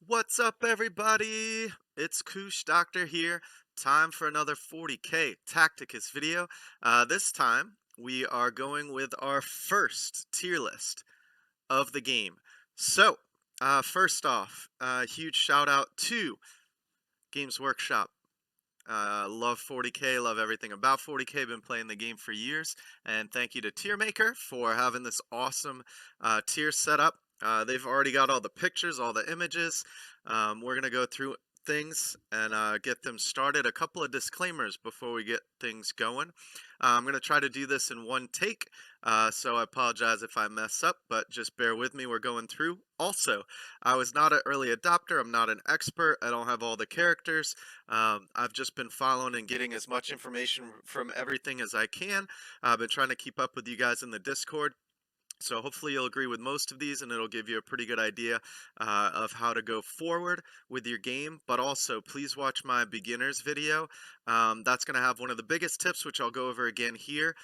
What's up, everybody? It's Koosh Doctor here. Time for another 40k Tacticus video. This time, we are going with our first tier list of the game. So, first off, huge shout out to Games Workshop. Love 40k, love everything about 40k, been playing the game for years, and thank you to Tier Maker for having this awesome tier set up. They've already got all the pictures, all the images. We're going to go through things and get them started. A couple of disclaimers before we get things going. I'm going to try to do this in one take, so I apologize if I mess up, but just bear with me. We're going through. Also, I was not an early adopter. I'm not an expert. I don't have all the characters. I've just been following and getting as much information from everything as I can. I've been trying to keep up with you guys in the Discord. So hopefully you'll agree with most of these and it'll give you a pretty good idea of how to go forward with your game. But also, please watch my beginners video. That's going to have one of the biggest tips, which I'll go over again here.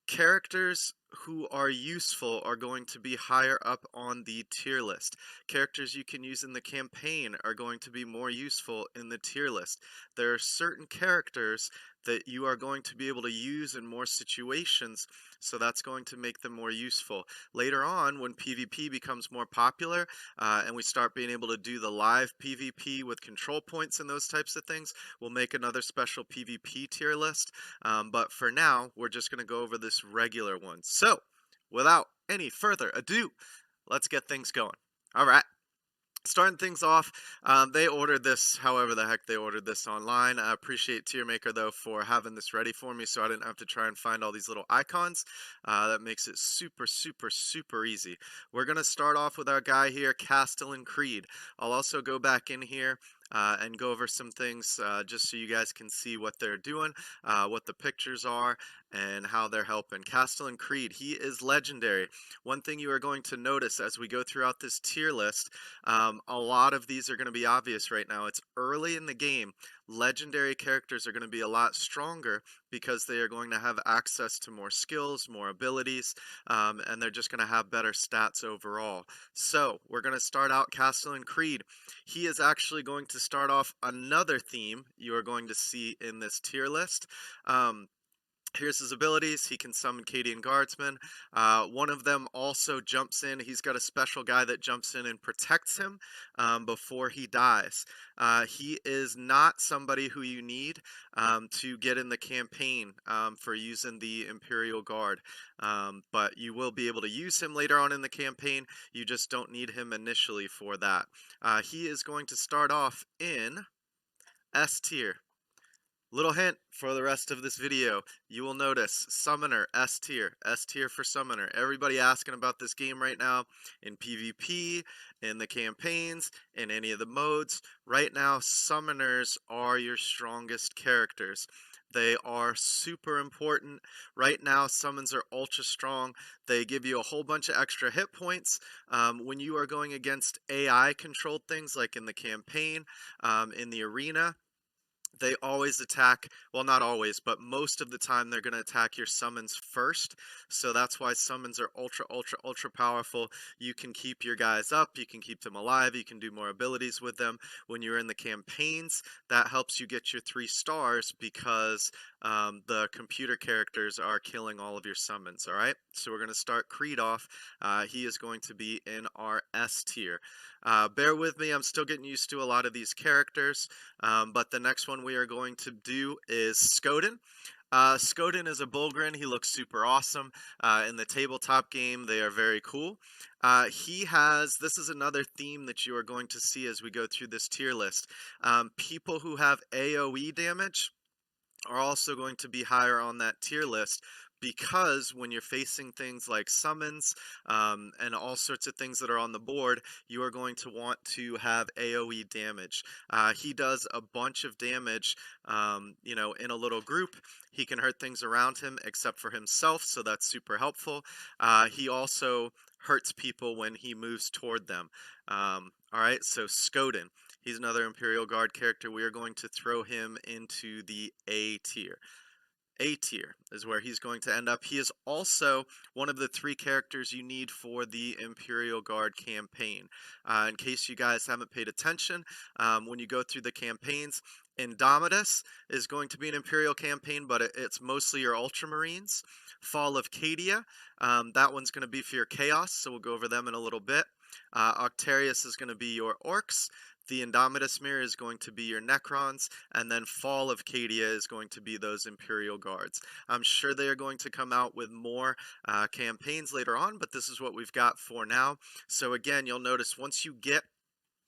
Characters who are useful are going to be higher up on the tier list. Characters you can use in the campaign are going to be more useful in the tier list. There are certain characters that you are going to be able to use in more situations, so that's going to make them more useful. Later on, when PvP becomes more popular and we start being able to do the live PvP with control points and those types of things, we'll make another special PvP tier list. But for now, we're just going to go over this regular one. So, without any further ado, let's get things going. All right. Starting things off, they ordered this however the heck they ordered this online. I appreciate Tiermaker, though, for having this ready for me so I didn't have to try and find all these little icons. That makes it super, super, super easy. We're going to start off with our guy here, Castellan Creed. I'll also go back in here and go over some things just so you guys can see what they're doing, what the pictures are, and how they're helping. Castellan Creed, he is legendary. One thing you are going to notice as we go throughout this tier list, a lot of these are going to be obvious right now. It's early in the game. Legendary characters are going to be a lot stronger because they are going to have access to more skills, more abilities, and they're just going to have better stats overall. So we're going to start out Castellan Creed. He is actually going to start off another theme you are going to see in this tier list. Here's his abilities. He can summon Cadian Guardsmen. One of them also jumps in. He's got a special guy that jumps in and protects him before he dies. He is not somebody who you need to get in the campaign for using the Imperial Guard. But you will be able to use him later on in the campaign. You just don't need him initially for that. He is going to start off in S tier. Little hint for the rest of this video, you will notice Summoner, S tier for Summoner. Everybody asking about this game right now in PvP, in the campaigns, in any of the modes. Right now, Summoners are your strongest characters. They are super important. Right now, summons are ultra strong. They give you a whole bunch of extra hit points. When you are going against AI controlled things like in the campaign, in the arena, they always attack, well, not always, but most of the time they're going to attack your summons first. So that's why summons are ultra, ultra, ultra powerful. You can keep your guys up, you can keep them alive, you can do more abilities with them. When you're in the campaigns, that helps you get your 3 stars because the computer characters are killing all of your summons, all right? So we're going to start Creed off. He is going to be in our S tier. Bear with me, I'm still getting used to a lot of these characters, but the next one we are going to do is Skodan. Skodan is a Bulgrin. He looks super awesome. In the tabletop game, they are very cool. This is another theme that you are going to see as we go through this tier list. People who have AoE damage are also going to be higher on that tier list because when you're facing things like summons and all sorts of things that are on the board, you are going to want to have AoE damage. He does a bunch of damage, in a little group. He can hurt things around him except for himself, so that's super helpful. He also hurts people when he moves toward them. All right, so Skodan. He's another Imperial Guard character. We are going to throw him into the A tier. A tier is where he's going to end up. He is also one of the 3 characters you need for the Imperial Guard campaign. In case you guys haven't paid attention, when you go through the campaigns, Indomitus is going to be an Imperial campaign, but it's mostly your Ultramarines. Fall of Cadia, that one's going to be for your Chaos, so we'll go over them in a little bit. Octarius is going to be your Orcs. The Indomitus Mirror is going to be your Necrons, and then Fall of Cadia is going to be those Imperial Guards. I'm sure they are going to come out with more campaigns later on, but this is what we've got for now. So again, you'll notice once you get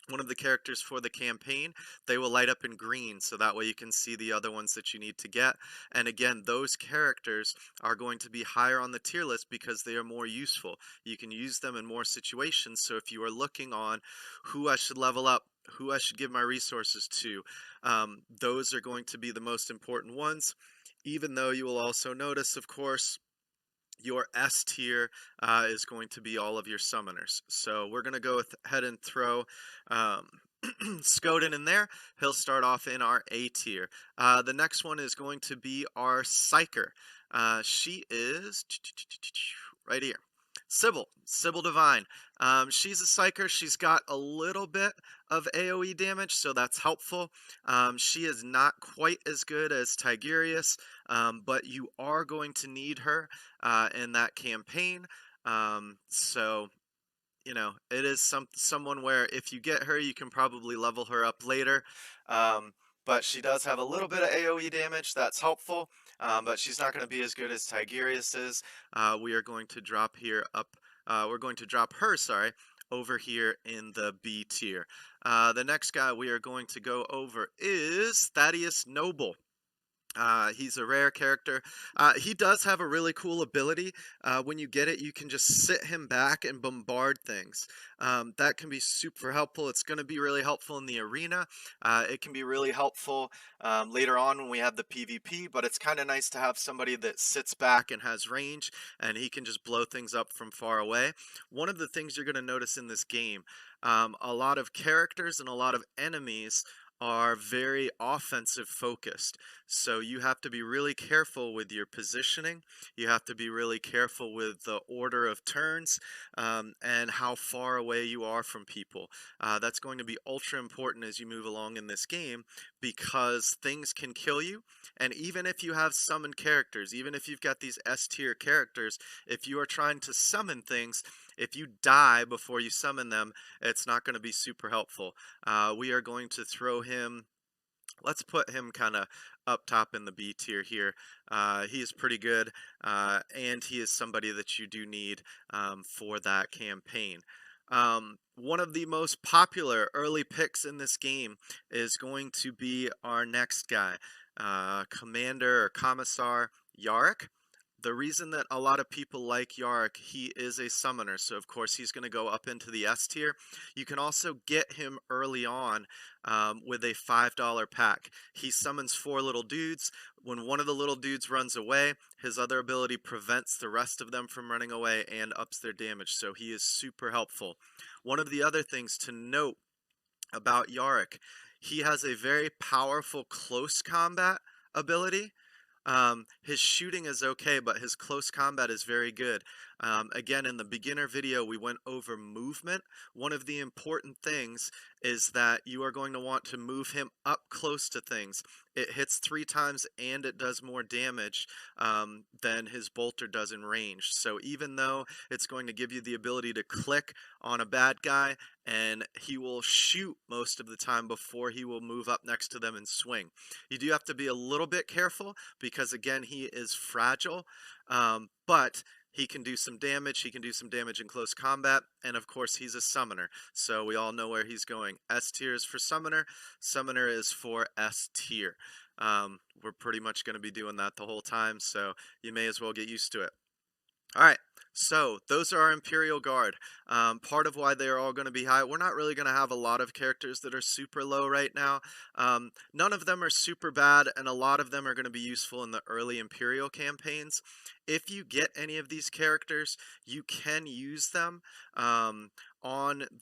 one of the characters for the campaign, they will light up in green, so that way you can see the other ones that you need to get. And again, those characters are going to be higher on the tier list because they are more useful. You can use them in more situations, so if you are looking on who I should level up, who I should give my resources to, those are going to be the most important ones, even though you will also notice, of course, your S tier is going to be all of your summoners. So we're going to go ahead and throw um, Skodan in there. He'll start off in our A tier. The next one is going to be our Psyker. She is right here. Sybil Divine. She's a Psyker. She's got a little bit of AoE damage, so that's helpful. She is not quite as good as Tigerius, but you are going to need her in that campaign. So, you know, it is someone where if you get her, you can probably level her up later. But she does have a little bit of AoE damage. That's helpful. But she's not going to be as good as Tigerius is. We are going to drop here up. We're going to drop her, sorry, over here in the B tier. The next guy we are going to go over is Thaddeus Noble. He's a rare character. He does have a really cool ability. When you get it, you can just sit him back and bombard things. That can be super helpful. It's going to be really helpful in the arena. It can be really helpful later on when we have the PvP, but it's kind of nice to have somebody that sits back and has range, and he can just blow things up from far away. One of the things you're going to notice in this game, a lot of characters and a lot of enemies are very offensive focused. So you have to be really careful with your positioning. You have to be really careful with the order of turns and how far away you are from people. That's going to be ultra important as you move along in this game because things can kill you. And even if you have summoned characters, even if you've got these S tier characters, if you are trying to summon things, if you die before you summon them, it's not going to be super helpful. We are going to throw him, let's put him kind of up top in the B tier here. He is pretty good, and he is somebody that you do need for that campaign. One of the most popular early picks in this game is going to be our next guy, Commander or Commissar Yarick. The reason that a lot of people like Yarick, he is a summoner, so of course he's going to go up into the S tier. You can also get him early on with a $5 pack. He summons 4 little dudes. When one of the little dudes runs away, his other ability prevents the rest of them from running away and ups their damage, so he is super helpful. One of the other things to note about Yarick, he has a very powerful close combat ability. His shooting is okay, but his close combat is very good. Again, in the beginner video, we went over movement. One of the important things is that you are going to want to move him up close to things. It hits 3 times and it does more damage than his bolter does in range. So even though it's going to give you the ability to click on a bad guy and he will shoot most of the time before he will move up next to them and swing. You do have to be a little bit careful because again he is fragile, but he can do some damage. He can do some damage in close combat. And of course, he's a summoner. So we all know where he's going. S tier is for summoner. Summoner is for S tier. We're pretty much going to be doing that the whole time. So you may as well get used to it. All right. So those are our Imperial Guard. Part of why they're all going to be high. We're not really going to have a lot of characters that are super low right now. None of them are super bad, and a lot of them are going to be useful in the early Imperial campaigns. If you get any of these characters, you can use them on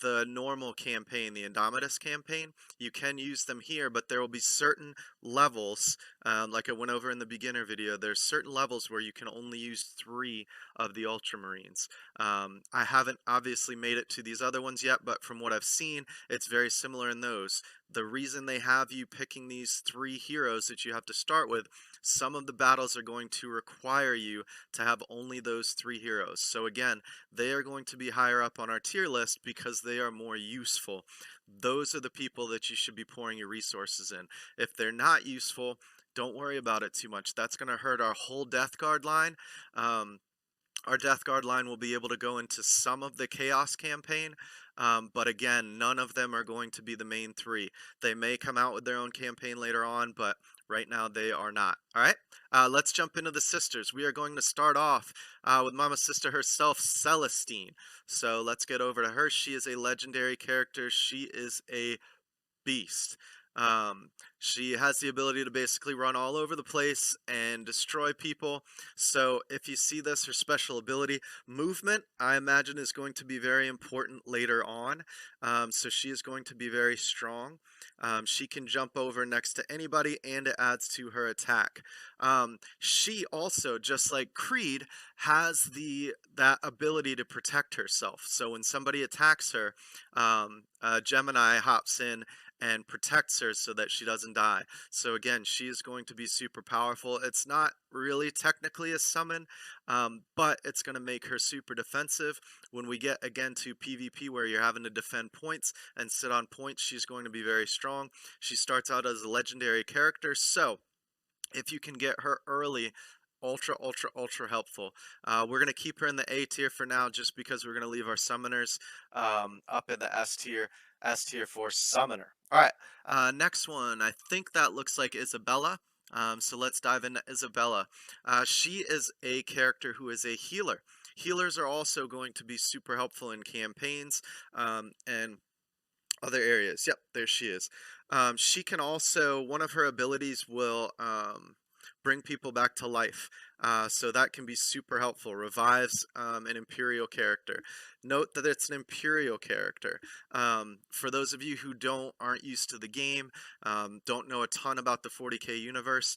the normal campaign, the Indomitus campaign. You can use them here, but there will be certain levels, like I went over in the beginner video, there's certain levels where you can only use 3 of the Ultramarines. I haven't obviously made it to these other ones yet, but from what I've seen, it's very similar in those. The reason they have you picking these 3 heroes that you have to start with, some of the battles are going to require you to have only those 3 heroes. So again, they are going to be higher up on our tier list because they are more useful. Those are the people that you should be pouring your resources in. If they're not useful, don't worry about it too much. That's going to hurt our whole Death Guard line. Um, our Death Guard line will be able to go into some of the Chaos campaign, but again, none of them are going to be the main 3. They may come out with their own campaign later on, but right now they are not. All right, let's jump into the sisters. We are going to start off with Mama Sister herself, Celestine. So let's get over to her. She is a legendary character. She is a beast. Um, she has the ability to basically run all over the place and destroy people. So if you see this, her special ability, movement, I imagine is going to be very important later on. So she is going to be very strong. She can jump over next to anybody and it adds to her attack. She also, just like Creed, has that ability to protect herself. So when somebody attacks her, Gemini hops in and protects her so that she doesn't die. So again, she is going to be super powerful. It's not really technically a summon, but it's going to make her super defensive. When we get again to PvP where you're having to defend points and sit on points, she's going to be very strong. She starts out as a legendary character, so if you can get her early, ultra helpful. We're going to keep her in the A tier for now just because we're going to leave our summoners up in the S tier for summoner. All right, next one, I think that looks like Isabella. So let's dive into Isabella. She is a character who is a healer. Healers are also going to be super helpful in campaigns and other areas. Yep, there she is. She can also, one of her abilities will bring people back to life. So that can be super helpful. Revives an Imperial character. Note that it's an Imperial character. For those of you who aren't used to the game, don't know a ton about the 40k universe,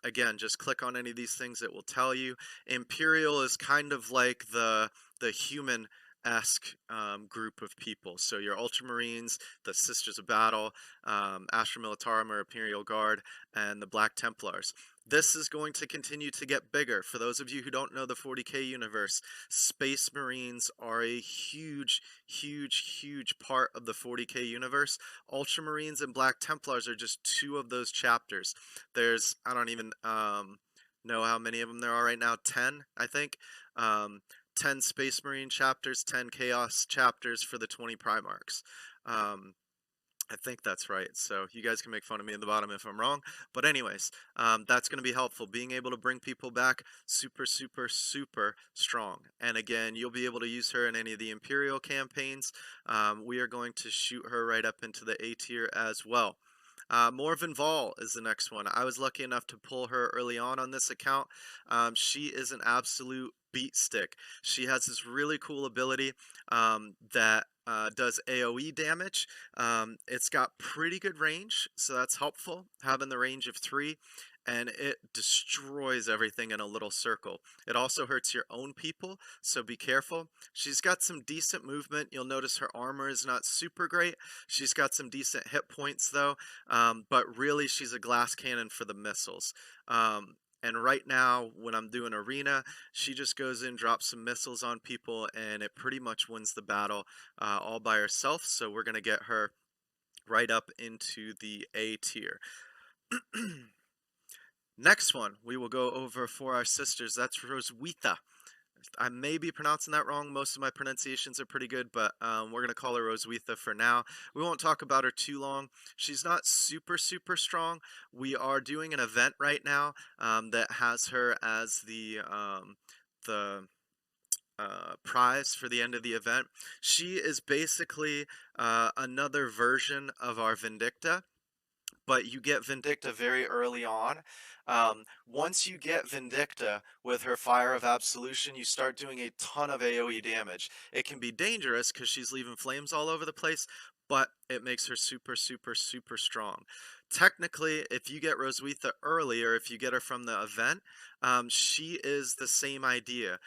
again, just click on any of these things, it will tell you. Imperial is kind of like the human esque group of people. So your Ultramarines, the Sisters of Battle, Astra Militarum or Imperial Guard, and the Black Templars. This is going to continue to get bigger. For those of you who don't know the 40k universe, Space Marines are a huge part of the 40k universe. Ultramarines and Black Templars are just 2 of those chapters. There's, I don't even know how many of them there are right now, 10, I think. 10 Space Marine chapters, 10 Chaos chapters for the 20 Primarchs. I think that's right. So you guys can make fun of me in the bottom if I'm wrong. But anyways, that's going to be helpful. Being able to bring people back, super strong. And again, you'll be able to use her in any of the Imperial campaigns. We are going to shoot her right up into the A tier as well. Morven Vol is the next one. I was lucky enough to pull her early on this account. She is an absolute beat stick. She has this really cool ability that does AoE damage. It's got pretty good range, so that's helpful, having the range of 3. And it destroys everything in a little circle. It also hurts your own people, so be careful. She's got some decent movement. You'll notice her armor is not super great. She's got some decent hit points, though, but really she's a glass cannon for the missiles. And right now, when I'm doing arena, she just goes in, drops some missiles on people, and it pretty much wins the battle all by herself. So we're going to get her right up into the A tier. Next one we will go over for our sisters. That's Roswitha. I may be pronouncing that wrong. Most of my pronunciations are pretty good, but we're going to call her Roswitha for now. We won't talk about her too long. She's not super strong. We are doing an event right now that has her as the prize for the end of the event. She is basically another version of our Vindicta, but you get Vindicta very early on. Once you get Vindicta with her Fire of Absolution, you start doing a ton of AoE damage. It can be dangerous because she's leaving flames all over the place, but it makes her super, super, super strong. Technically, if you get Roswitha early, or if you get her from the event, she is the same idea.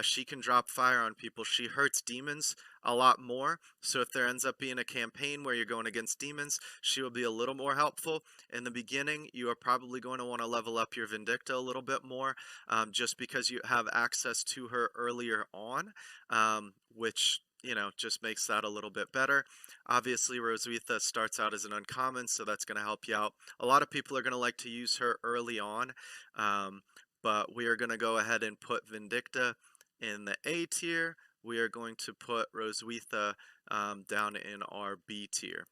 She can drop fire on people. She hurts demons a lot more. So if there ends up being a campaign where you're going against demons, she will be a little more helpful. In the beginning, you are probably going to want to level up your Vindicta a little bit more, just because you have access to her earlier on, which, you know, just makes that a little bit better. Obviously, Roswitha starts out as an uncommon, so that's going to help you out. A lot of people are going to like to use her early on, but we are going to go ahead and put Vindicta in the A tier. We are going to put Roswitha down in our B tier.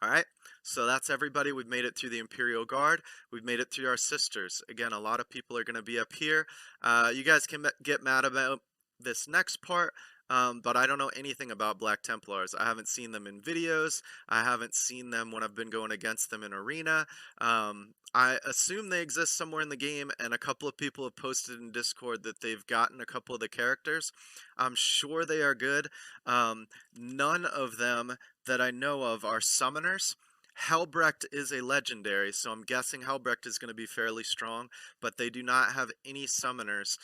All right, so that's everybody. We've made it through the Imperial Guard. We've made it through our sisters. Again, a lot of people are going to be up here. You guys can get mad about this next part, but I don't know anything about Black Templars. I haven't seen them in videos. I haven't seen them when I've been going against them in Arena. I assume they exist somewhere in the game, and a couple of people have posted in Discord that they've gotten a couple of the characters. I'm sure they are good. None of them that I know of are summoners. Helbrecht is a legendary, so I'm guessing Helbrecht is going to be fairly strong, but they do not have any summoners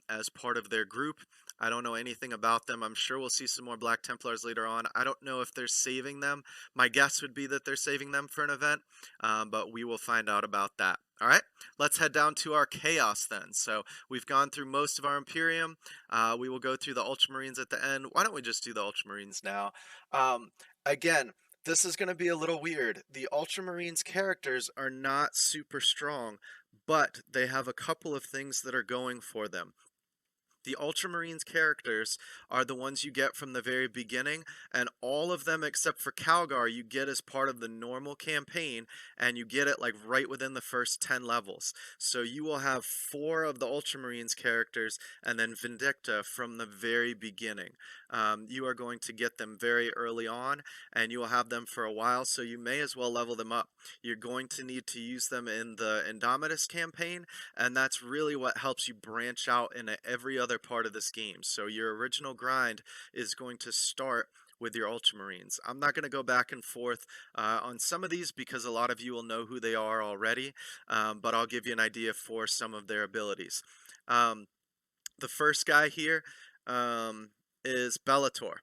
as part of their group. I don't know anything about them. I'm sure we'll see some more Black Templars later on. I don't know if they're saving them. My guess would be that they're saving them for an event, but we will find out about that. All right, let's head down to our Chaos then. So we've gone through most of our Imperium. We will go through the Ultramarines at the end. Why don't we just do the Ultramarines now? Again, this is going to be a little weird. The Ultramarines characters are not super strong, but they have a couple of things that are going for them. The Ultramarines characters are the ones you get from the very beginning, and all of them except for Calgar you get as part of the normal campaign, and you get it like right within the first 10 levels. So you will have 4 of the Ultramarines characters and then Vindicta from the very beginning. You are going to get them very early on, and you will have them for a while, so you may as well level them up. You're going to need to use them in the Indomitus campaign, and that's really what helps you branch out into every other part of this game. So your original grind is going to start with your Ultramarines. I'm not going to go back and forth on some of these because a lot of you will know who they are already, but I'll give you an idea for some of their abilities. The first guy here is Bellator.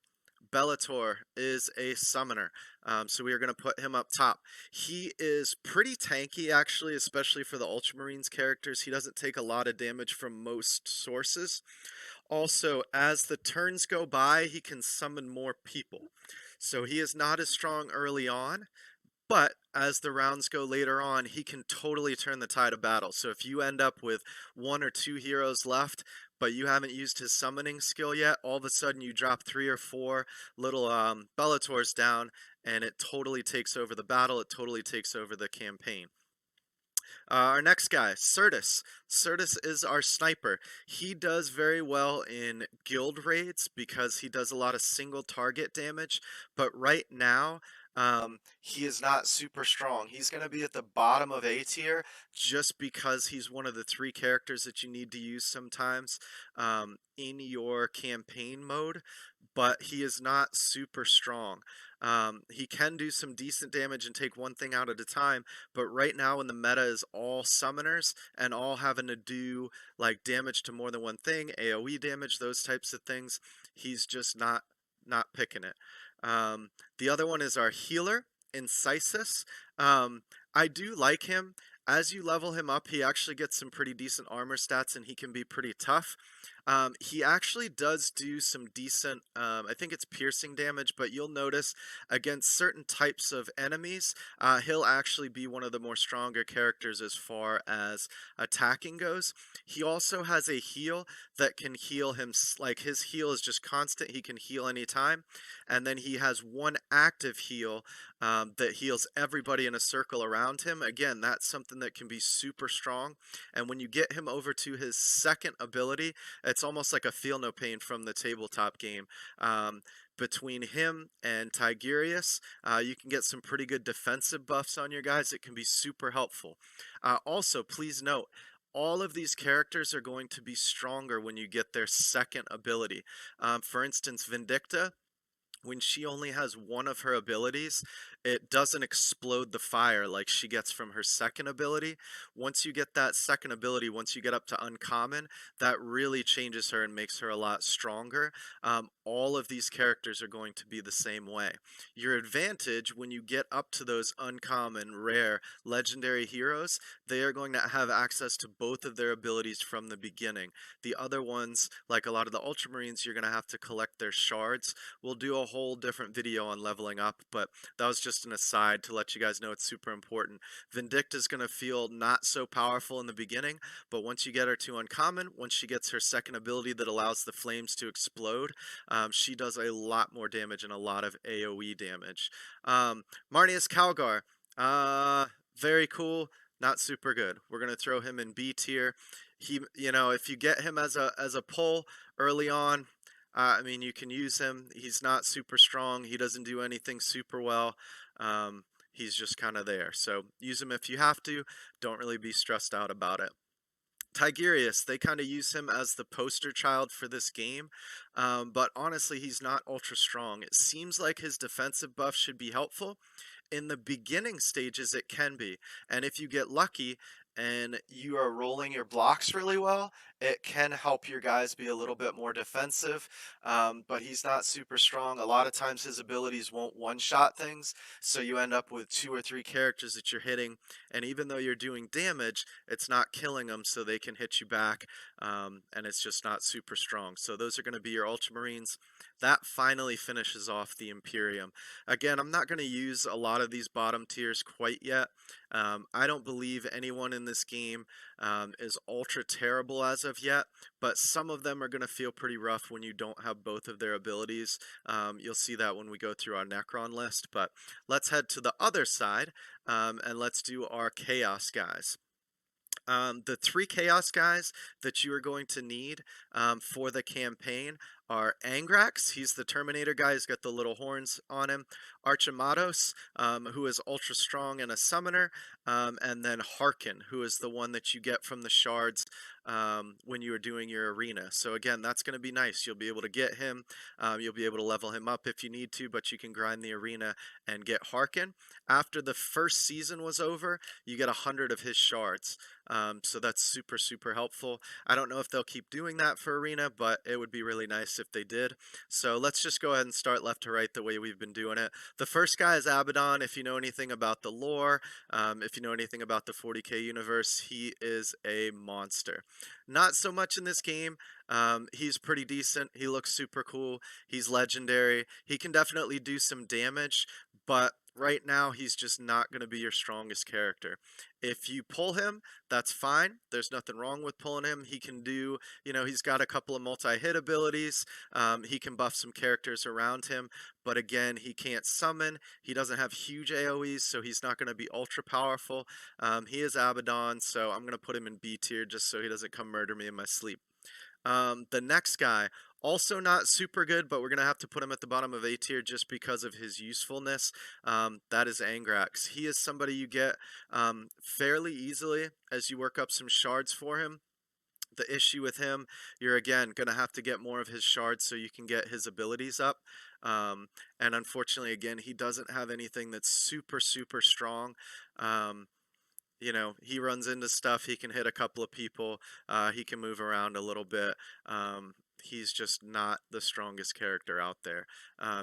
Bellator is a summoner, so we are going to put him up top. He is pretty tanky, actually, especially for the Ultramarines characters. He doesn't take a lot of damage from most sources. Also, as the turns go by, he can summon more people. So he is not as strong early on, but as the rounds go later on, he can totally turn the tide of battle. So if you end up with 1 or 2 heroes left, but you haven't used his summoning skill yet, all of a sudden you drop 3 or 4 little Bellators down, and it totally takes over the battle. It totally takes over the campaign. Our next guy, Certus. Certus is our sniper. He does very well in guild raids because he does a lot of single target damage, but right now he is not super strong. He's going to be at the bottom of A tier just because he's one of the 3 characters that you need to use sometimes in your campaign mode, but he is not super strong. He can do some decent damage and take one thing out at a time, but right now when the meta is all summoners and all having to do like damage to more than one thing, AoE damage, those types of things, he's just not picking it. The other one is our healer, Incisus. I do like him. As you level him up, he actually gets some pretty decent armor stats and he can be pretty tough. He actually does do some decent, I think it's piercing damage, but you'll notice against certain types of enemies, he'll actually be one of the more stronger characters as far as attacking goes. He also has a heal that can heal him, like his heal is just constant, he can heal anytime, and then he has one active heal that heals everybody in a circle around him. Again, that's something that can be super strong, and when you get him over to his second ability, it's almost like a feel no pain from the tabletop game. Between him and Tigerius, you can get some pretty good defensive buffs on your guys. It can be super helpful. Also, please note, all of these characters are going to be stronger when you get their second ability. For instance, Vindicta, when she only has one of her abilities, it doesn't explode the fire like she gets from her second ability. Once you get that second ability, once you get up to uncommon, that really changes her and makes her a lot stronger. All of these characters are going to be the same way. Your advantage when you get up to those uncommon, rare, legendary heroes, they are going to have access to both of their abilities from the beginning. The other ones, like a lot of the Ultramarines, you're going to have to collect their shards. We'll do a whole different video on leveling up, but that was just an aside to let you guys know it's super important. Vindicta is going to feel not so powerful in the beginning, but once you get her to uncommon, once she gets her second ability that allows the flames to explode, she does a lot more damage and a lot of AoE damage. Marnius Calgar, very cool, not super good. We're going to throw him in B tier. He, if you get him as a pull early on, I mean, you can use him. He's not super strong. He doesn't do anything super well. He's just kind of there. So use him if you have to. Don't really be stressed out about it. Tigerius, they kind of use him as the poster child for this game, but honestly, he's not ultra strong. It seems like his defensive buff should be helpful. In the beginning stages, it can be, and if you get lucky and you are rolling your blocks really well, it can help your guys be a little bit more defensive, but he's not super strong. A lot of times his abilities won't one-shot things, so you end up with 2 or 3 characters that you're hitting, and even though you're doing damage, it's not killing them, so they can hit you back, and it's just not super strong. So those are going to be your Ultramarines. That finally finishes off the Imperium. Again, I'm not going to use a lot of these bottom tiers quite yet. I don't believe anyone in this game is ultra terrible as of yet, but some of them are going to feel pretty rough when you don't have both of their abilities. You'll see that when we go through our Necron list, but let's head to the other side, and let's do our Chaos guys. The 3 Chaos guys that you are going to need for the campaign are Angrax, he's the Terminator guy, he's got the little horns on him, Archamatos, who is ultra strong and a summoner, and then Harkin, who is the one that you get from the shards when you are doing your arena. So again, that's going to be nice. You'll be able to get him, you'll be able to level him up if you need to, but you can grind the arena and get Harkin. After the first season was over, you get 100 of his shards. So that's super, super helpful. I don't know if they'll keep doing that for Arena, but it would be really nice if they did. So let's just go ahead and start left to right the way we've been doing it. The first guy is Abaddon. If you know anything about the lore, if you know anything about the 40k universe, he is a monster. Not so much in this game. He's pretty decent. He looks super cool. He's legendary. He can definitely do some damage, but right now he's just not going to be your strongest character. If you pull him, that's fine. There's nothing wrong with pulling him. He can do, he's got a couple of multi-hit abilities. He can buff some characters around him, but again, he can't summon. He doesn't have huge AoEs, so he's not going to be ultra powerful. He is Abaddon, so I'm going to put him in B tier just so he doesn't come murder me in my sleep. The next guy, also not super good, but we're going to have to put him at the bottom of A tier just because of his usefulness. That is Angrax. He is somebody you get fairly easily as you work up some shards for him. The issue with him, you're again going to have to get more of his shards so you can get his abilities up. And unfortunately, again, he doesn't have anything that's super, super strong. He runs into stuff, he can hit a couple of people, he can move around a little bit. He's just not the strongest character out there.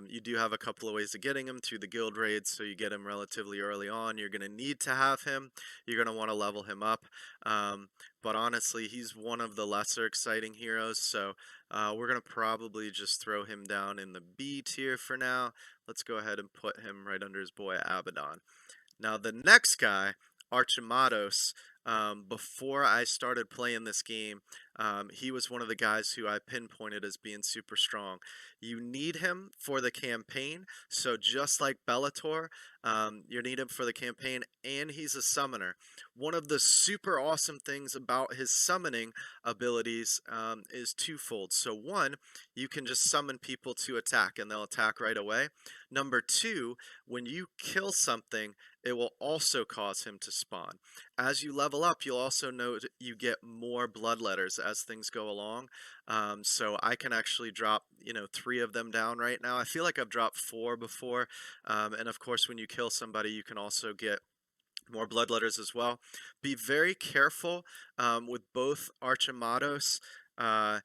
You do have a couple of ways of getting him through the guild raids, so you get him relatively early on. You're going to need to have him. You're going to want to level him up. But honestly, he's one of the lesser exciting heroes, so we're going to probably just throw him down in the B tier for now. Let's go ahead and put him right under his boy Abaddon. Now the next guy, Archamatos, before I started playing this game, he was one of the guys who I pinpointed as being super strong. You need him for the campaign, so just like Bellator, You need him for the campaign, and he's a summoner. One of the super awesome things about his summoning abilities is twofold. So one, you can just summon people to attack, and they'll attack right away. Number two, when you kill something, it will also cause him to spawn. As you level up, you'll also note you get more blood letters as things go along. So I can actually drop, 3 of them down right now. I feel like I've dropped 4 before. And of course, when you kill somebody, you can also get more blood letters as well. Be very careful with both Archamatos, uh,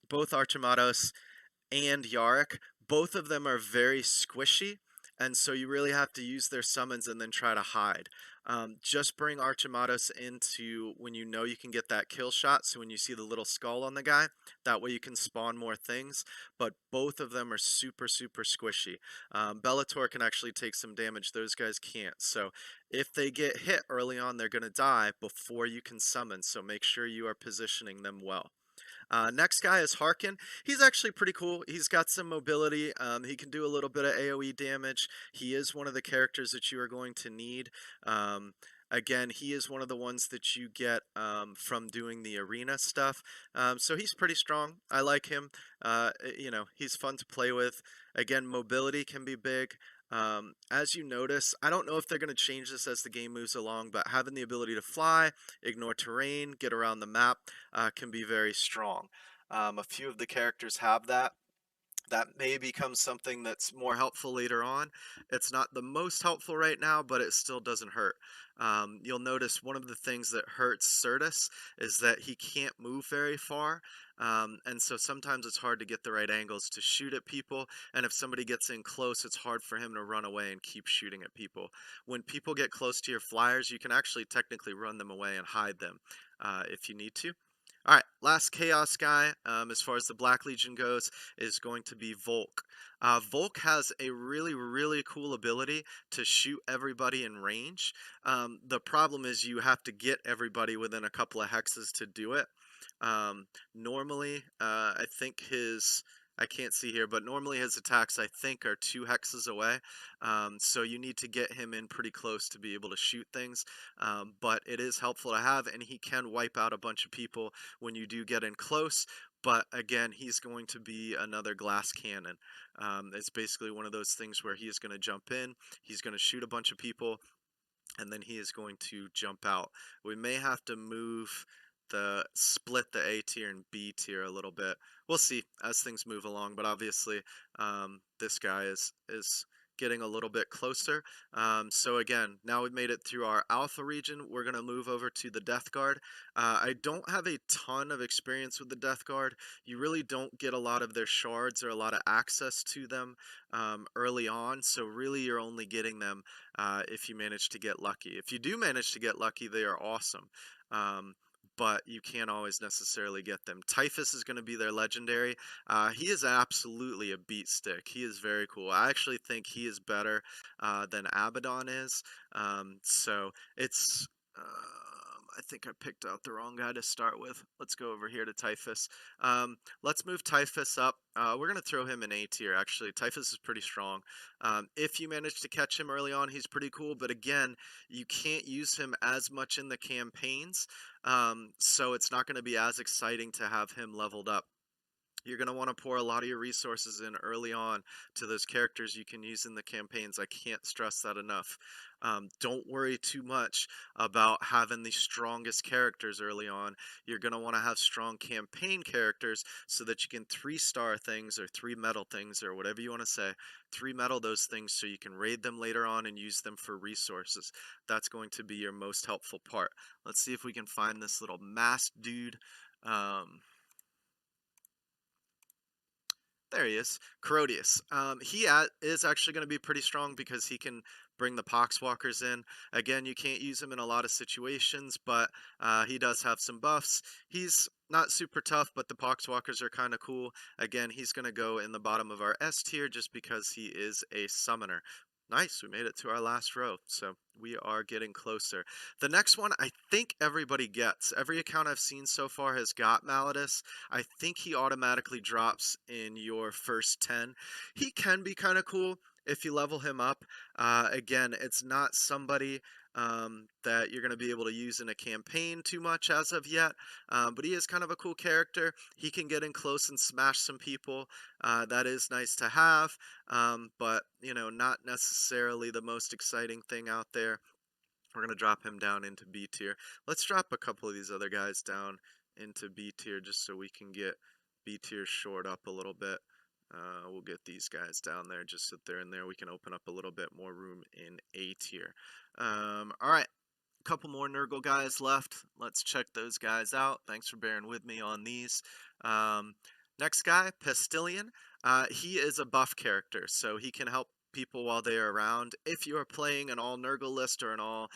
both Archamatos and Yarick. Both of them are very squishy, and so you really have to use their summons and then try to hide. Just bring Archamatos into when you know you can get that kill shot, so when you see the little skull on the guy, that way you can spawn more things, but both of them are super, super squishy. Bellator can actually take some damage, those guys can't, so if they get hit early on, they're going to die before you can summon, so make sure you are positioning them well. Next guy is Harkin. He's actually pretty cool. He's got some mobility. He can do a little bit of AoE damage. He is one of the characters that you are going to need. Again, he is one of the ones that you get from doing the arena stuff. So he's pretty strong. I like him. He's fun to play with. Again, mobility can be big. As you notice, I don't know if they're going to change this as the game moves along, but having the ability to fly, ignore terrain, get around the map can be very strong. A few of the characters have that. That may become something that's more helpful later on. It's not the most helpful right now, but it still doesn't hurt. You'll notice one of the things that hurts Certus is that he can't move very far. And so sometimes it's hard to get the right angles to shoot at people. And if somebody gets in close, it's hard for him to run away and keep shooting at people. When people get close to your flyers, you can actually technically run them away and hide them if you need to. All right, last Chaos guy, as far as the Black Legion goes, is going to be Volk. Volk has a really, really cool ability to shoot everybody in range. The problem is you have to get everybody within a couple of hexes to do it. Normally, I think I can't see here, but normally his attacks, I think, are 2 hexes away. So you need to get him in pretty close to be able to shoot things. But it is helpful to have, and he can wipe out a bunch of people when you do get in close. But again, he's going to be another glass cannon. It's basically one of those things where he is going to jump in, he's going to shoot a bunch of people, and then he is going to jump out. We may have to split the A tier and B tier a little bit. We'll see as things move along, but obviously this guy is getting a little bit closer. So again, now we've made it through our Alpha region. We're going to move over to the Death Guard. I don't have a ton of experience with the Death Guard. You really don't get a lot of their shards or a lot of access to them early on, so really you're only getting them if you manage to get lucky. If you do manage to get lucky, they are awesome. But you can't always necessarily get them. Typhus is going to be their legendary. He is absolutely a beat stick. He is very cool. I actually think he is better than Abaddon is. So it's... I think I picked out the wrong guy to start with. Let's go over here to Typhus. Let's move Typhus up. We're going to throw him in A tier, actually. Typhus is pretty strong. If you manage to catch him early on, he's pretty cool. But again, you can't use him as much in the campaigns. So it's not going to be as exciting to have him leveled up. You're going to want to pour a lot of your resources in early on to those characters you can use in the campaigns. I can't stress that enough. Don't worry too much about having the strongest characters early on. You're going to want to have strong campaign characters so that you can 3-star things or 3-metal things or whatever you want to say. 3-metal those things so you can raid them later on and use them for resources. That's going to be your most helpful part. Let's see if we can find this little masked dude. There he is, Corodius. He is actually going to be pretty strong because he can bring the Poxwalkers in. Again, you can't use him in a lot of situations, but he does have some buffs. He's not super tough, but the Poxwalkers are kind of cool. Again, he's going to go in the bottom of our S tier just because he is a summoner. Nice, we made it to our last row, so we are getting closer. The next one, I think everybody gets. Every account I've seen so far has got Malidis. I think he automatically drops in your first 10. He can be kind of cool. if you level him up, again, it's not somebody that you're going to be able to use in a campaign too much as of yet, but he is kind of a cool character. He can get in close and smash some people. That is nice to have, but, you know, not necessarily the most exciting thing out there. We're going to drop him down into B tier. Let's drop a couple of these other guys down into B tier just so we can get B tier shored up a little bit. We'll get these guys down there just so they're in there. We can open up a little bit more room in A tier. All right, a couple more Nurgle guys left. Let's check those guys out. Thanks for bearing with me on these. Next guy, Pestillion. He is a buff character, so he can help people while they are around. If you are playing an all Nurgle list or an all,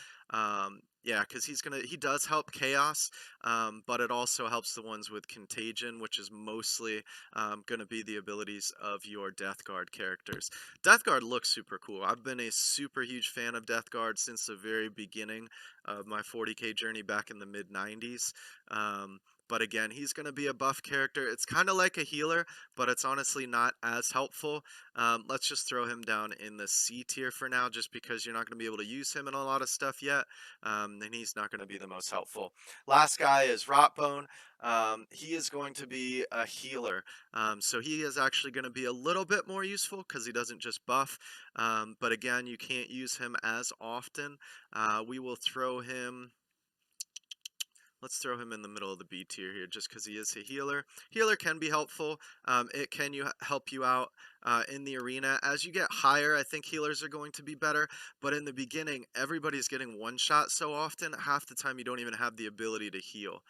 yeah, because he does help Chaos, but it also helps the ones with Contagion, which is mostly gonna be the abilities of your Death Guard characters. Death Guard looks super cool. I've been a super huge fan of Death Guard since the very beginning of my 40k journey back in the mid 90s. But again, he's going to be a buff character. It's kind of like a healer, but it's honestly not as helpful. Let's just throw him down in the C tier for now, just because you're not going to be able to use him in a lot of stuff yet, and he's not going to be the most helpful. Last guy is Rotbone. He is going to be a healer, so he is actually going to be a little bit more useful because he doesn't just buff, but again, you can't use him as often. We will throw him... Let's throw him in the middle of the B tier here, just because he is a healer. Healer can be helpful. It can help you out in the arena. As you get higher, I think healers are going to be better. But in the beginning, everybody's getting one shot so often. Half the time, you don't even have the ability to heal.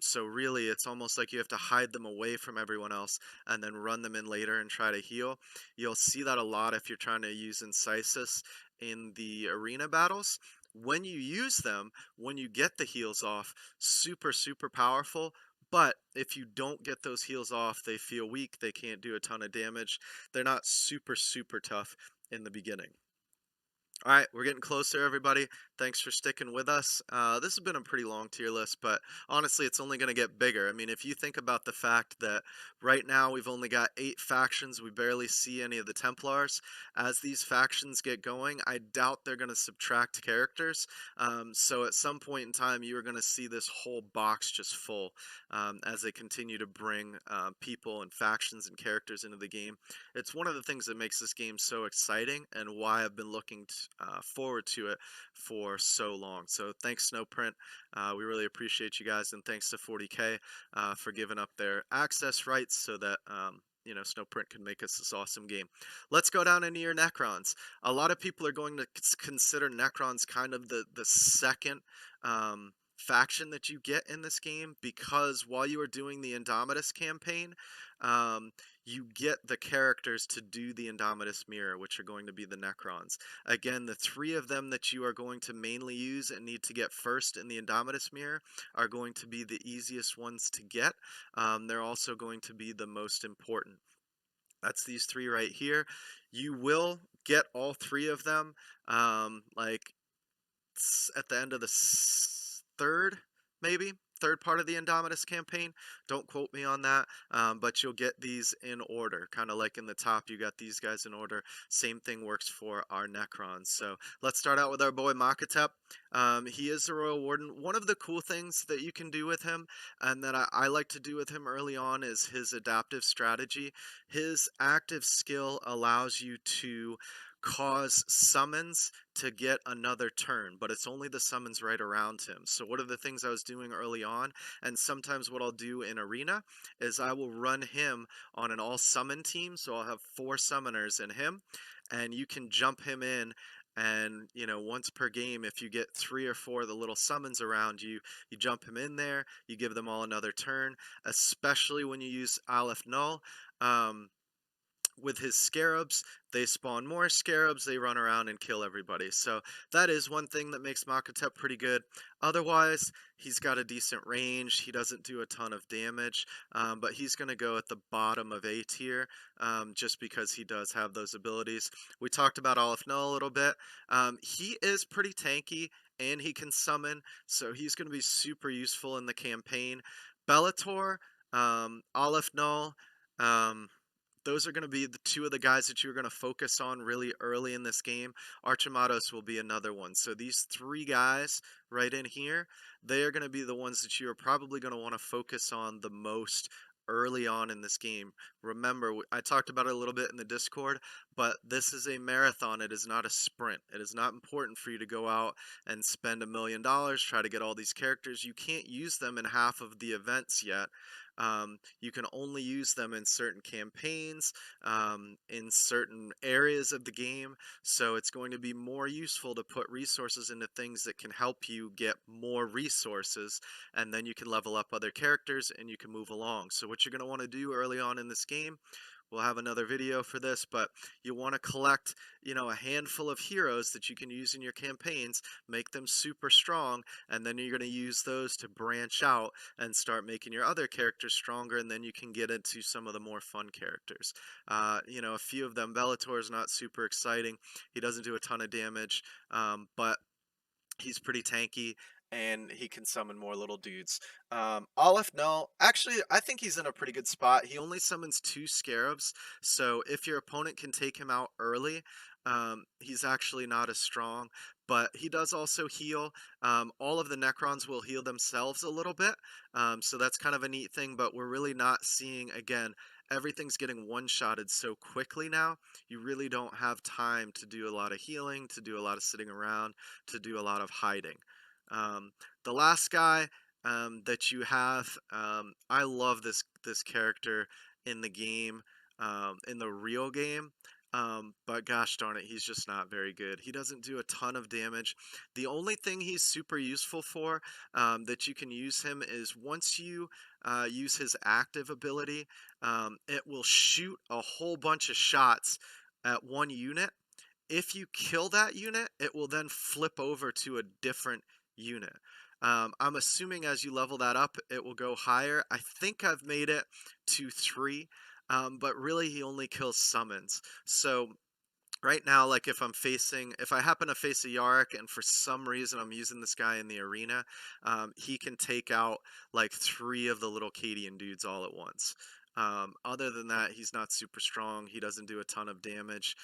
So really, it's almost like you have to hide them away from everyone else and then run them in later and try to heal. You'll see that a lot if you're trying to use Incisus in the arena battles. When you use them, when you get the heals off, super, super powerful. But if you don't get those heals off, they feel weak. They can't do a ton of damage. They're not super, super tough in the beginning. All right, we're getting closer, everybody. Thanks for sticking with us. This has been a pretty long tier list, but honestly, it's only going to get bigger. I mean, if you think about the fact that right now we've only got 8 factions, we barely see any of the Templars. As these factions get going, I doubt they're going to subtract characters. So at some point in time, you are going to see this whole box just full as they continue to bring people and factions and characters into the game. It's one of the things that makes this game so exciting and why I've been looking forward to it for so long. So thanks, Snowprint. We really appreciate you guys, and thanks to 40k for giving up their access rights so that you know, Snowprint can make us this awesome game. Let's go down into your Necrons. A lot of people are going to consider Necrons kind of the second faction that you get in this game, because while you are doing the Indomitus campaign, you get the characters to do the Indomitus mirror, which are going to be the Necrons. Again, the 3 of them that you are going to mainly use and need to get first in the Indomitus mirror are going to be the easiest ones to get. They're also going to be the most important. That's these 3 right here. You will get all 3 of them like at the end of the third part of the Indomitus campaign. Don't quote me on that, but you'll get these in order, kind of like in the top you got these guys in order. Same thing works for our Necrons. So let's start out with our boy Makatep. He is the Royal Warden. One of the cool things that you can do with him, and that I like to do with him early on, is his adaptive strategy. His active skill allows you to cause summons to get another turn, but it's only the summons right around him. So one of the things I was doing early on, and sometimes what I'll do in arena, is I will run him on an all summon team. So I'll have 4 summoners in him, and you can jump him in, and you know, once per game, if you get 3 or 4 of the little summons around you, you jump him in there, you give them all another turn, especially when you use Aleph Null. With his scarabs, they spawn more scarabs, they run around and kill everybody. So that is one thing that makes Makatep pretty good. Otherwise, he's got a decent range. He doesn't do a ton of damage, but he's going to go at the bottom of A tier just because he does have those abilities. We talked about Aleph Null a little bit. He is pretty tanky, and he can summon, so he's going to be super useful in the campaign. Bellator, Aleph Null, those are going to be the two of the guys that you're going to focus on really early in this game. Archamatos will be another one. So these three guys right in here, they are going to be the ones that you're probably going to want to focus on the most early on in this game. Remember, I talked about it a little bit in the Discord, but this is a marathon. It is not a sprint. It is not important for you to go out and spend $1 million, try to get all these characters. You can't use them in half of the events yet. You can only use them in certain campaigns, in certain areas of the game. So it's going to be more useful to put resources into things that can help you get more resources, and then you can level up other characters and you can move along. So what you're going to want to do early on in this game, we'll have another video for this, but you want to collect, a handful of heroes that you can use in your campaigns, make them super strong, and then you're going to use those to branch out and start making your other characters stronger, and then you can get into some of the more fun characters. A few of them, Bellator is not super exciting. He doesn't do a ton of damage, but he's pretty tanky, and he can summon more little dudes. Aleph, no. Actually, I think he's in a pretty good spot. He only summons 2 scarabs, so if your opponent can take him out early, he's actually not as strong. But he does also heal. All of the Necrons will heal themselves a little bit, so that's kind of a neat thing, but we're really not seeing, again, everything's getting one-shotted so quickly now. You really don't have time to do a lot of healing, to do a lot of sitting around, to do a lot of hiding. The last guy that you have, I love this character in the game, in the real game. But gosh darn it, he's just not very good. He doesn't do a ton of damage. The only thing he's super useful for, that you can use him, is once you use his active ability, it will shoot a whole bunch of shots at one unit. If you kill that unit, it will then flip over to a different unit. I'm assuming as you level that up, it will go higher. I think I've made it to 3, but really he only kills summons. So right now, like if I happen to face a Yarick and for some reason I'm using this guy in the arena, he can take out like 3 of the little Cadian dudes all at once. Other than that, he's not super strong. He doesn't do a ton of damage.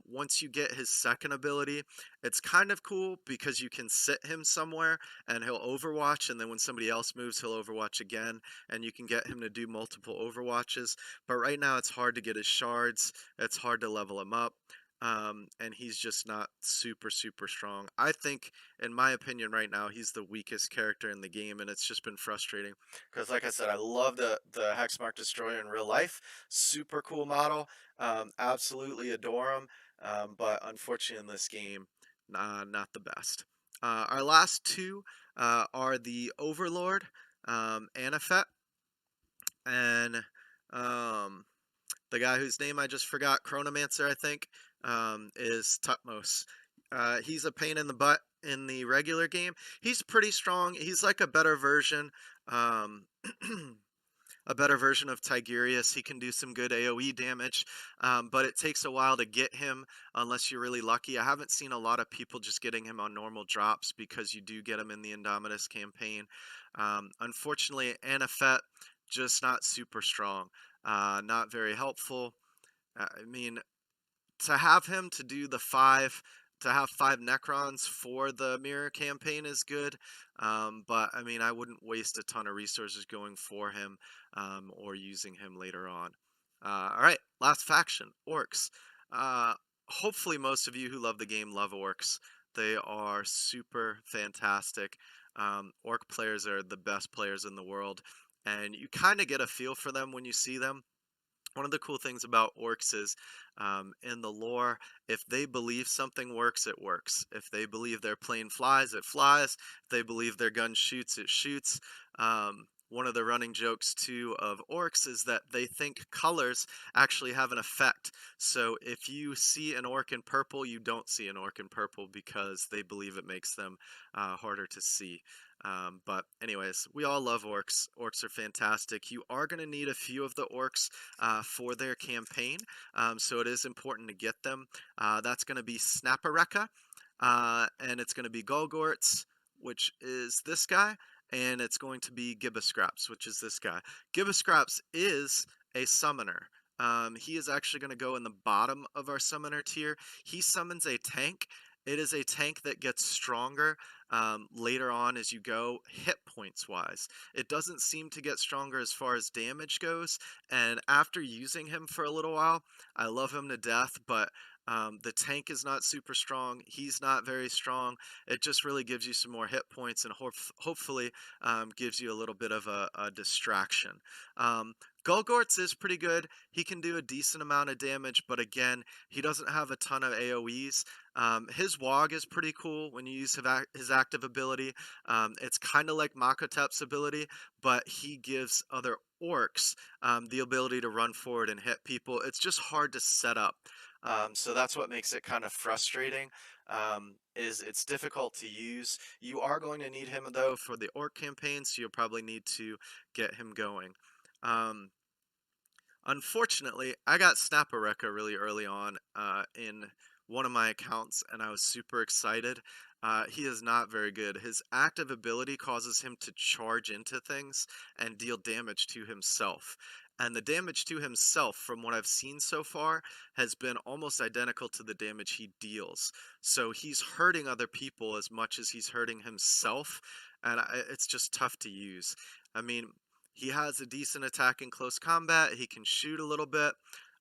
Once you get his second ability, it's kind of cool because you can sit him somewhere and he'll overwatch, and then when somebody else moves, he'll overwatch again, and you can get him to do multiple overwatches. But right now, it's hard to get his shards. It's hard to level him up. And he's just not super, super strong. I think, in my opinion, right now, he's the weakest character in the game, and it's just been frustrating. Because, like I said, I love the Hexmark Destroyer in real life. Super cool model. Absolutely adore him. But unfortunately, in this game, not the best. Our last 2 are the Overlord, Anafet, and the guy whose name I just forgot, Chronomancer, I think, is Tutmos. He's a pain in the butt in the regular game. He's pretty strong. He's like a better version, um, a better version of Tigerius. He can do some good AoE damage, but it takes a while to get him unless you're really lucky. I haven't seen a lot of people just getting him on normal drops because you do get him in the Indomitus campaign. Unfortunately, Anafet, just not super strong. Not very helpful. I mean, to have him to do to have 5 Necrons for the mirror campaign is good, but I mean, I wouldn't waste a ton of resources going for him, or using him later on. Alright, last faction, Orcs. Hopefully most of you who love the game love Orcs. They are super fantastic. Orc players are the best players in the world, and you kind of get a feel for them when you see them. One of the cool things about Orcs is, in the lore, if they believe something works, it works. If they believe their plane flies, it flies. If they believe their gun shoots, it shoots. One of the running jokes, too, of Orcs is that they think colors actually have an effect. So if you see an Orc in purple, you don't see an Orc in purple because they believe it makes them harder to see. But anyways, we all love Orcs. Orcs are fantastic. You are going to need a few of the Orcs for their campaign, so it is important to get them. That's going to be Snaporeca, and it's going to be Golgorts, which is this guy, and it's going to be Gibboscraps, which is this guy. Gibboscraps is a summoner. He is actually going to go in the bottom of our summoner tier. He summons a tank. It is a tank that gets stronger later on as you go, hit points wise. It doesn't seem to get stronger as far as damage goes. And after using him for a little while, I love him to death, but the tank is not super strong. He's not very strong. It just really gives you some more hit points and hopefully gives you a little bit of a distraction. Um, Gulgorts is pretty good. He can do a decent amount of damage, but again, he doesn't have a ton of AoEs. His Wog is pretty cool when you use his active ability. It's kind of like Makotep's ability, but he gives other orcs the ability to run forward and hit people. It's just hard to set up. So that's what makes it kind of frustrating. Is it's difficult to use. You are going to need him though for the orc campaign, so you'll probably need to get him going. Um, Unfortunately, I got Snaporeca really early on in one of my accounts, and I was super excited. He is not very good. His active ability causes him to charge into things and deal damage to himself. And the damage to himself, from what I've seen so far, has been almost identical to the damage he deals. So he's hurting other people as much as he's hurting himself, and it's just tough to use. I mean, he has a decent attack in close combat. He can shoot a little bit,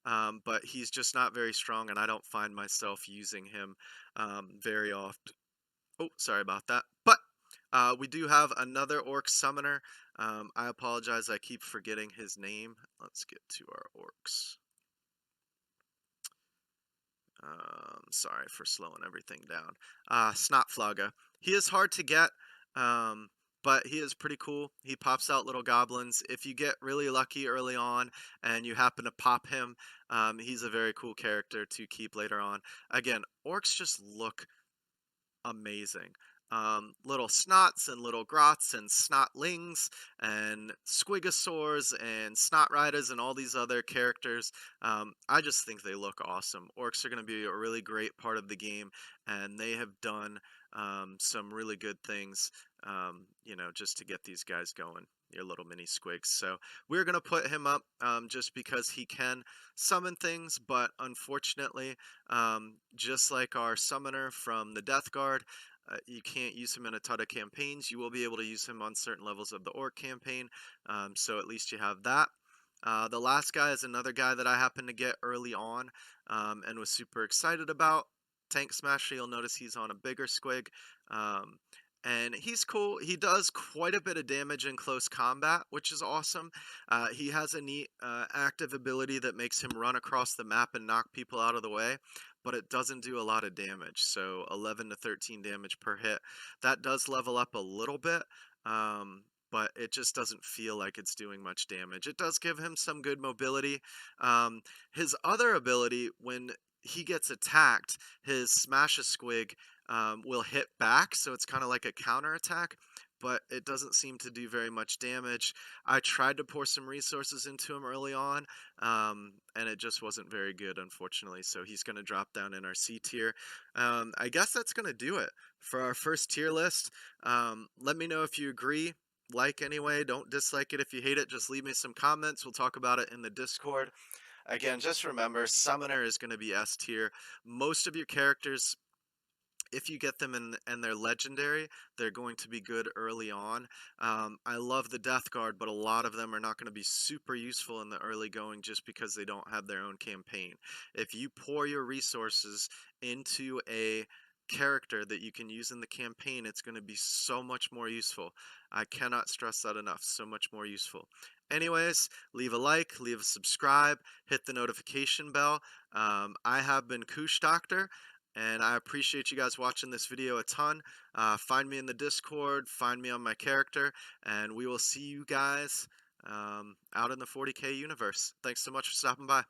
but he's just not very strong, and I don't find myself using him very often. Oh, sorry about that. But we do have another orc summoner. I apologize, I keep forgetting his name. Let's get to our orcs. Sorry for slowing everything down. Snotflaga. He is hard to get, but he is pretty cool. He pops out little goblins. If you get really lucky early on and you happen to pop him, he's a very cool character to keep later on. Again, orcs just look amazing. Little snots and little grots and snotlings and squigosaurs and snot riders and all these other characters. I just think they look awesome. Orcs are going to be a really great part of the game, and they have done some really good things, just to get these guys going. Your little mini squigs. So we're going to put him up just because he can summon things, but unfortunately, just like our summoner from the Death Guard, you can't use him in a ton of campaigns. You will be able to use him on certain levels of the Orc campaign, so at least you have that. The last guy is another guy that I happened to get early on and was super excited about. Tank Smasher, you'll notice he's on a bigger squig. And he's cool. He does quite a bit of damage in close combat, which is awesome. He has a neat active ability that makes him run across the map and knock people out of the way, but it doesn't do a lot of damage. So 11 to 13 damage per hit. That does level up a little bit, but it just doesn't feel like it's doing much damage. It does give him some good mobility. His other ability, when he gets attacked, his Smash a Squig will hit back, so it's kind of like a counter attack, but it doesn't seem to do very much damage. I tried to pour some resources into him early on, and it just wasn't very good, unfortunately, so he's going to drop down in our C tier. I guess that's going to do it for our first tier list. Let me know if you agree. Like anyway, don't dislike it if you hate it. Just leave me some comments. We'll talk about it in the Discord. Again, just remember, Summoner is going to be S tier. Most of your characters, if you get them and they're legendary, they're going to be good early on. I love the Death Guard, but a lot of them are not going to be super useful in the early going just because they don't have their own campaign. If you pour your resources into a character that you can use in the campaign, it's going to be so much more useful. I cannot stress that enough. So much more useful. Anyways, leave a like, leave a subscribe, hit the notification bell. I have been Koosh Doctor, and I appreciate you guys watching this video a ton. Find me in the Discord, find me on my character, and we will see you guys out in the 40K universe. Thanks so much for stopping by.